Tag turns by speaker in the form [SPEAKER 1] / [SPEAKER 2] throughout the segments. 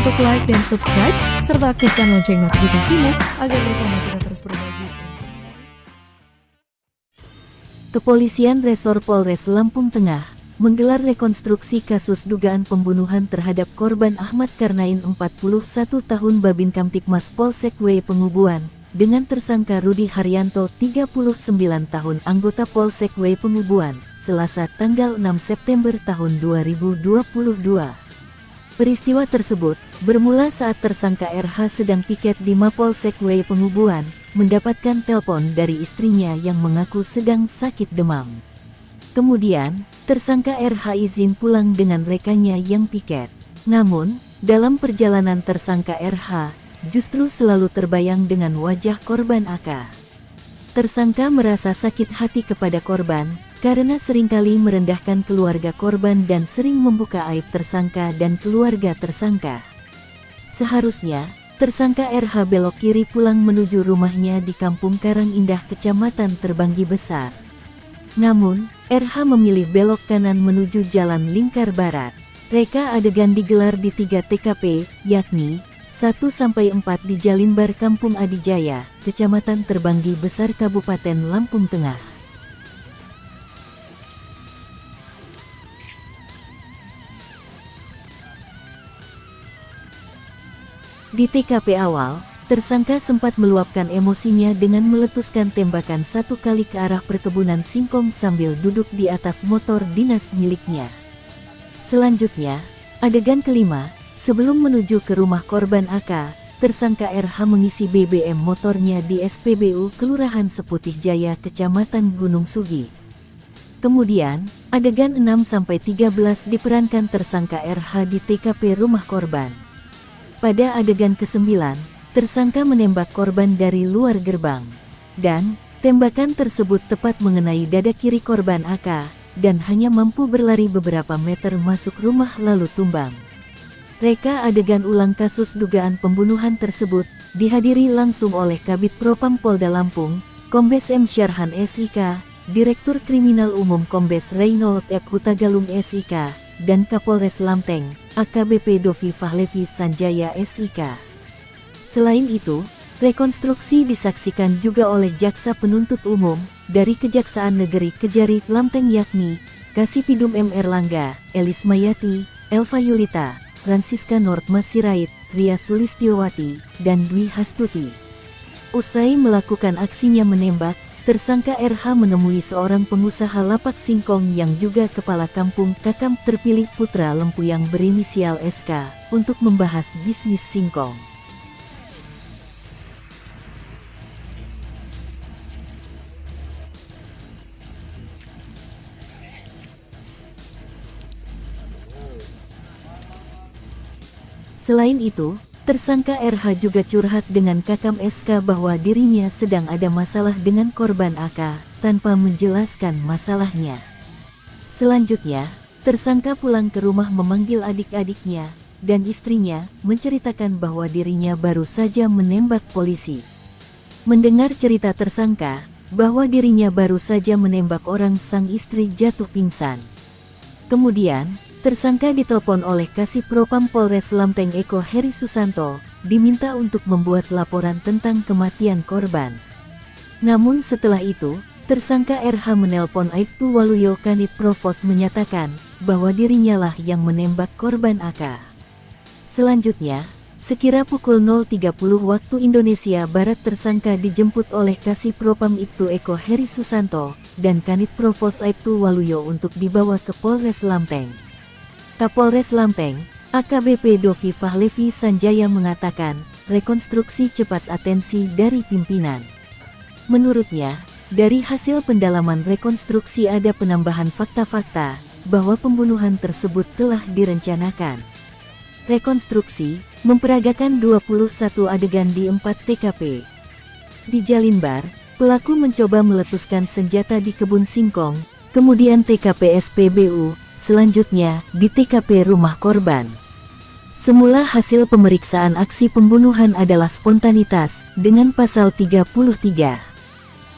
[SPEAKER 1] untuk like dan subscribe, serta aktifkan lonceng notifikasimu agar bersama kita terus berbagi.
[SPEAKER 2] Kepolisian Resor Polres Lampung Tengah menggelar rekonstruksi kasus dugaan pembunuhan terhadap korban Ahmad Karnain 41 tahun Babin Kamtibmas Polsek W Pengubuan dengan tersangka Rudi Haryanto 39 tahun anggota Polsek W Pengubuan, Selasa tanggal 6 September tahun 2022. Peristiwa tersebut bermula saat tersangka RH sedang piket di Mapolsek W Pengubuan, mendapatkan telepon dari istrinya yang mengaku sedang sakit demam. Kemudian, tersangka RH izin pulang dengan rekannya yang piket. Namun, dalam perjalanan tersangka RH, justru selalu terbayang dengan wajah korban AK. Tersangka merasa sakit hati kepada korban, karena seringkali merendahkan keluarga korban dan sering membuka aib tersangka dan keluarga tersangka. Seharusnya, tersangka RH belok kiri pulang menuju rumahnya di Kampung Karang Indah, Kecamatan Terbanggi Besar. Namun, RH memilih belok kanan menuju Jalan Lingkar Barat. Reka adegan digelar di 3 TKP, yakni 1-4 di Jalinbar Kampung Adijaya, Kecamatan Terbanggi Besar, Kabupaten Lampung Tengah. Di TKP awal, tersangka sempat meluapkan emosinya dengan meletuskan tembakan 1 kali ke arah perkebunan singkong sambil duduk di atas motor dinas miliknya. Selanjutnya, adegan kelima, sebelum menuju ke rumah korban AK, tersangka RH mengisi BBM motornya di SPBU Kelurahan Seputih Jaya, Kecamatan Gunung Sugi. Kemudian, adegan 6-13 diperankan tersangka RH di TKP rumah korban. Pada adegan ke-9, tersangka menembak korban dari luar gerbang. Dan, tembakan tersebut tepat mengenai dada kiri korban AK, dan hanya mampu berlari beberapa meter masuk rumah lalu tumbang. Reka adegan ulang kasus dugaan pembunuhan tersebut, dihadiri langsung oleh Kabid Propam Polda Lampung, Kombes M. Syarhan SIK, Direktur Kriminal Umum Kombes Reynold F. Hutagalung SIK, dan Kapolres Lamteng, AKBP Dovi Fahlevi Sanjaya SIK. Selain itu, rekonstruksi disaksikan juga oleh Jaksa Penuntut Umum dari Kejaksaan Negeri Kejari Lamteng, yakni Kasipidum M. Erlangga, Elis Mayati, Elva Yulita, Francisca Nortma Sirait, Ria Sulistiowati, dan Dwi Hastuti. Usai melakukan aksinya menembak, tersangka RH menemui seorang pengusaha lapak singkong yang juga kepala kampung Kakam terpilih Putra Lempu yang berinisial SK untuk membahas bisnis singkong. Selain itu, tersangka RH juga curhat dengan Kakam SK bahwa dirinya sedang ada masalah dengan korban AK, tanpa menjelaskan masalahnya. Selanjutnya, tersangka pulang ke rumah memanggil adik-adiknya, dan istrinya menceritakan bahwa dirinya baru saja menembak polisi. Mendengar cerita tersangka, bahwa dirinya baru saja menembak orang, sang istri jatuh pingsan. Kemudian, tersangka ditelepon oleh Kasih Propam Polres Lamteng Eko Heri Susanto, diminta untuk membuat laporan tentang kematian korban. Namun setelah itu, tersangka RH menelpon Aibtu Waluyo Kanit Provos menyatakan bahwa dirinya lah yang menembak korban AK. Selanjutnya, sekira pukul 0.30 waktu Indonesia Barat, tersangka dijemput oleh Kasih Propam Ibtu Eko Heri Susanto dan Kanit Provos Aibtu Waluyo untuk dibawa ke Polres Lamteng. Kapolres Lamteng, AKBP Dovi Fahlevi Sanjaya mengatakan, rekonstruksi cepat atensi dari pimpinan. Menurutnya, dari hasil pendalaman rekonstruksi ada penambahan fakta-fakta, bahwa pembunuhan tersebut telah direncanakan. Rekonstruksi, memperagakan 21 adegan di 4 TKP. Di Jalinbar, pelaku mencoba meletuskan senjata di kebun singkong, kemudian TKP SPBU, selanjutnya di TKP rumah korban. Semula hasil pemeriksaan aksi pembunuhan adalah spontanitas dengan pasal 33.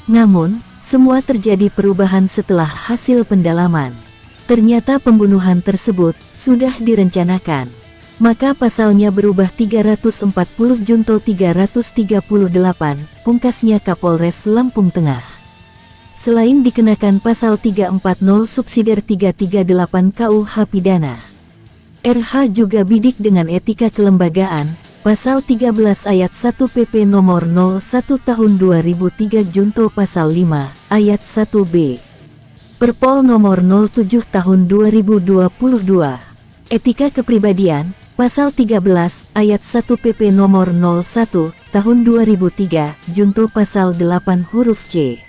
[SPEAKER 2] Namun, semua terjadi perubahan setelah hasil pendalaman. Ternyata pembunuhan tersebut sudah direncanakan. maka pasalnya berubah 340 Junto 338, pungkasnya Kapolres Lampung Tengah. Selain dikenakan pasal 340 subsidiar 338 KUH Pidana, RH juga bidik dengan etika kelembagaan, pasal 13 ayat 1 PP nomor 01 tahun 2003 Junto pasal 5 ayat 1B Perpol nomor 07 tahun 2022. Etika kepribadian, pasal 13 ayat 1 PP nomor 01 tahun 2003 Junto pasal 8 huruf C.